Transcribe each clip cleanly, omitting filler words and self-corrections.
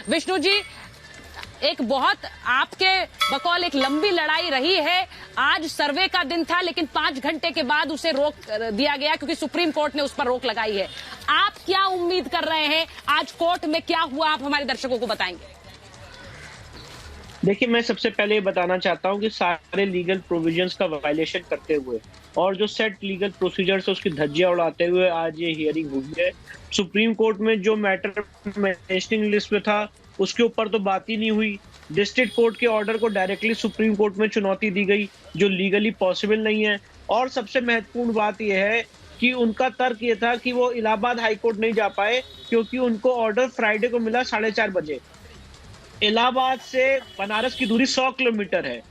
विष्णु जी, एक बहुत आपके बकौल एक लंबी लड़ाई रही है। आज सर्वे का दिन था, लेकिन 5 घंटे के बाद उसे रोक दिया गया क्योंकि सुप्रीम कोर्ट ने उस पर रोक लगाई है। आप क्या उम्मीद कर रहे हैं? आज कोर्ट में क्या हुआ, आप हमारे दर्शकों को बताएंगे? देखिए, मैं सबसे पहले ये बताना चाहता हूँ कि सारे लीगल प्रोविजंस का वायलेशन करते हुए और जो सेट लीगल प्रोसीजर्स है उसकी धज्जियां उड़ाते हुए आज ये हियरिंग हुई है। सुप्रीम कोर्ट में जो मैटर मेंशनिंग लिस्ट में था उसके ऊपर तो बात ही नहीं हुई। डिस्ट्रिक्ट कोर्ट के ऑर्डर को डायरेक्टली सुप्रीम कोर्ट में चुनौती दी गई, जो लीगली पॉसिबल नहीं है। और सबसे महत्वपूर्ण बात यह है कि उनका तर्क ये था कि वो इलाहाबाद हाईकोर्ट नहीं जा पाए क्योंकि उनको ऑर्डर फ्राइडे को मिला 4:30 बजे। इलाहाबाद से बनारस की दूरी 100 किलोमीटर है,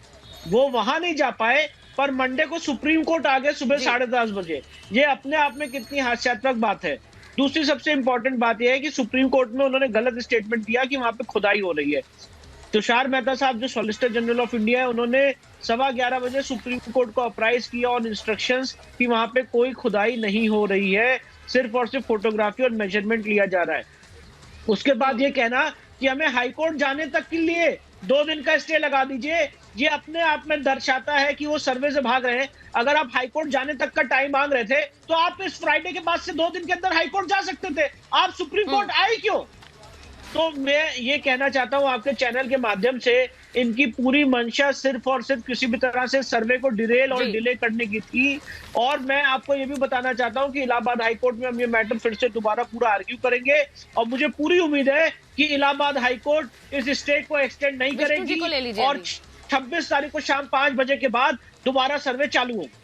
वो वहां नहीं जा पाए, पर मंडे को सुप्रीम कोर्ट आ गए सुबह 10:30 बजे। ये अपने आप में कितनी हास्यास्पद बात है। दूसरी सबसे इंपॉर्टेंट बात यह है कि सुप्रीम कोर्ट में उन्होंने गलत स्टेटमेंट दिया कि वहां पे खुदाई हो रही है। तुषार मेहता साहब जो सॉलिसिटर जनरल ऑफ इंडिया है, उन्होंने 11:15 बजे सुप्रीम कोर्ट को अप्राइज किया और इंस्ट्रक्शंस कि वहां पे कोई खुदाई नहीं हो रही है, सिर्फ और सिर्फ फोटोग्राफी और मेजरमेंट लिया जा रहा है। उसके बाद ये कहना कि हमें हाईकोर्ट जाने तक के लिए 2 दिन का स्टे लगा दीजिए, ये अपने आप में दर्शाता है कि वो सर्वे से भाग रहे हैं। अगर आप हाईकोर्ट जाने तक का टाइम मांग रहे थे तो आप इस फ्राइडे के बाद से 2 दिन के अंदर हाईकोर्ट जा सकते थे। आप सुप्रीम कोर्ट आए क्यों? तो मैं ये कहना चाहता हूं आपके चैनल के माध्यम से, इनकी पूरी मंशा सिर्फ और सिर्फ किसी भी तरह से सर्वे को डिरेल और डिले करने की थी। और मैं आपको ये भी बताना चाहता हूं कि इलाहाबाद हाईकोर्ट में हम ये मैटर फिर से दोबारा पूरा आर्ग्यू करेंगे और मुझे पूरी उम्मीद है कि इलाहाबाद हाईकोर्ट इस स्टे को एक्सटेंड नहीं करेगी और 26 तारीख को शाम 5 बजे के बाद दोबारा सर्वे चालू होगा।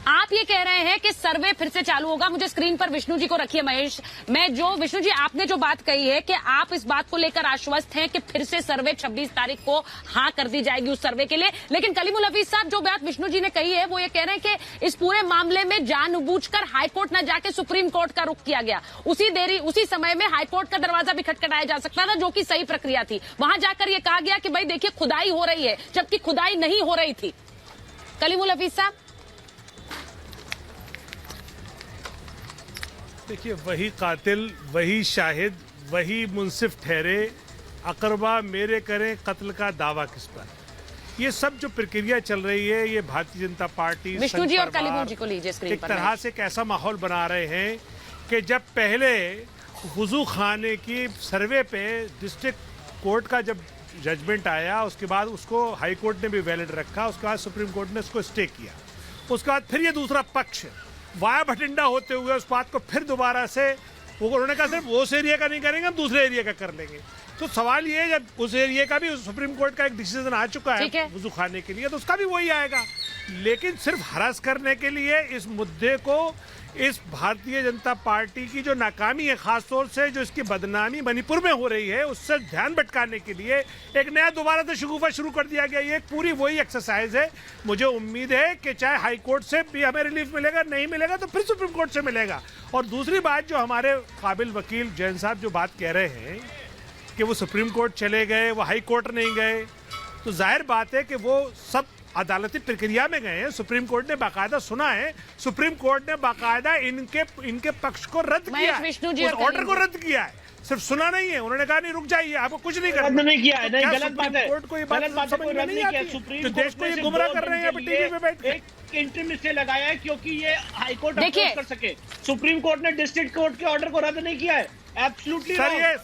आप ये कह रहे हैं कि सर्वे फिर से चालू होगा। मुझे स्क्रीन पर विष्णु जी को रखिए महेश। विष्णु जी, आपने जो बात कही है कि आप इस बात को लेकर आश्वस्त हैं कि फिर से सर्वे 26 तारीख को हाँ कर दी जाएगी उस सर्वे के लिए, लेकिन कलीमुल हफीज साहब जो बात विष्णु जी ने कही है वो ये कह रहे हैं कि इस पूरे मामले में जानबूझकर हाईकोर्ट न जाके सुप्रीम कोर्ट का रुख किया गया। उसी समय में हाईकोर्ट का दरवाजा भी खटखटाया जा सकता था, जो कि सही प्रक्रिया थी। वहां जाकर ये कहा गया कि भाई देखिए खुदाई हो रही है, जबकि खुदाई नहीं हो रही थी। कलीमुल हफीज साहब, देखिए, वही कातिल, वही शाहिद, वही मुंसिफ ठहरे, अकरबा मेरे करें कत्ल का दावा किस पर। ये सब जो प्रक्रिया चल रही है, ये भारतीय जनता पार्टी विष्णु जी और कलीमुल जी को लीजिए स्क्रीन एक पर। तरह से एक ऐसा माहौल बना रहे हैं कि जब पहले वुजू खाने की सर्वे पे डिस्ट्रिक्ट कोर्ट का जब जजमेंट आया, उसके बाद उसको हाई कोर्ट ने भी वैलिड रखा, उसके बाद सुप्रीम कोर्ट ने उसको स्टे किया। उसके बाद फिर ये दूसरा पक्ष वाया भटिंडा होते हुए उस बात को फिर दोबारा से उन्होंने कहा सिर्फ उस एरिया का नहीं करेंगे, हम दूसरे एरिया का कर लेंगे। तो सवाल ये है, जब उस एरिया का भी सुप्रीम कोर्ट का एक डिसीजन आ चुका है वुजू खाने के लिए, तो उसका भी वही आएगा। लेकिन सिर्फ हरास करने के लिए इस मुद्दे को, इस भारतीय जनता पार्टी की जो नाकामी है, खासतौर से जो इसकी बदनामी मणिपुर में हो रही है, उससे ध्यान भटकाने के लिए एक नया दोबारा से शगुफा शुरू कर दिया गया। ये पूरी वही एक्सरसाइज है। मुझे उम्मीद है कि चाहे हाई कोर्ट से भी हमें रिलीफ मिलेगा, नहीं मिलेगा तो फिर सुप्रीम कोर्ट से मिलेगा। और दूसरी बात, जो हमारे काबिल वकील जैन साहब जो बात कह रहे हैं कि वो सुप्रीम कोर्ट चले गए, वो हाई कोर्ट नहीं गए, तो जाहिर बात है कि वो सब अदालती प्रक्रिया में गए हैं। सुप्रीम कोर्ट ने बाकायदा सुना है, सुप्रीम कोर्ट ने बाकायदा इनके पक्ष को रद्द किया है, उस ऑर्डर को रद्द किया है, सिर्फ सुना नहीं है। उन्होंने कहा नहीं, रुक जाइए, आपको कुछ नहीं करना। नहीं किया है, नहीं, गलत बात है। कोर्ट को ये बात समझ में नहीं आती, जो देश को ये गुमराह कर रहे हैं टीवी पे बैठ के। इंटरिम स्टे लगाया है क्योंकि ये हाईकोर्ट अप्रोच कर सके। सुप्रीम कोर्ट ने डिस्ट्रिक्ट कोर्ट के ऑर्डर को रद्द नहीं किया है। Absolutely sir,